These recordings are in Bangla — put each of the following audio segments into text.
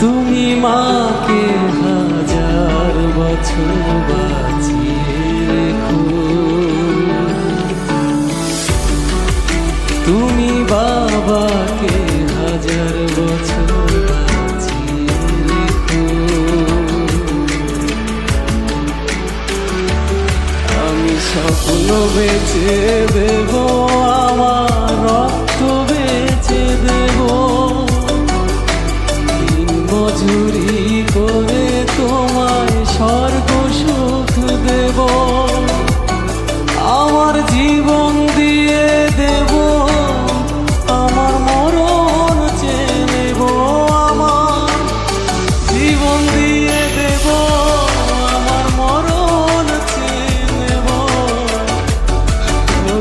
তুমি মাকে হাজার বছর বাঁচিয়ে রেখো, তুমি বাবাকে হাজার বছর বাঁচিয়ে রেখো। আমি স্বপ্ন বেঁচে দেব, আমার রক্ত বেঁচে দেব, দিন মজুরি করে তোমায় স্বর্গ সুখ দেব। আমার জীবন দিয়ে দেব, আমার মরণ চেয়ে নেব, আমার জীবন দিয়ে দেব, আমার মরণ চেয়ে নেব। ও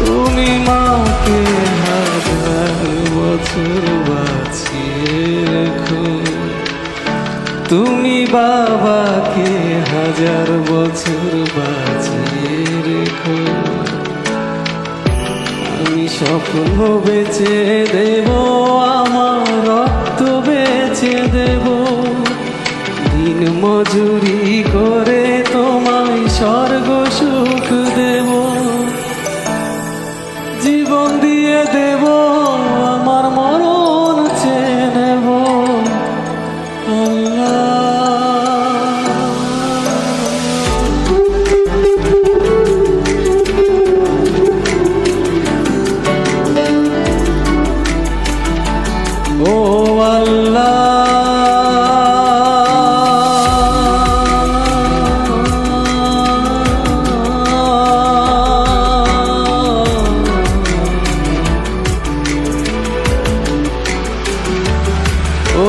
তুমি মাকে হাজার বছর বাঁচিয়ে রেখো, তুমি বাবাকে হাজার বছর বাঁচিয়ে রেখো। আমি স্বপ্ন বেঁচে দেব, আমার রক্ত বেঁচে দেব, দিন মজুরি করে তোমায় স্বর্গ সুখ দেব। জীবন দিয়ে দেব, আমার মরণ চেয়ে নেব। ও আল্লাহ, ও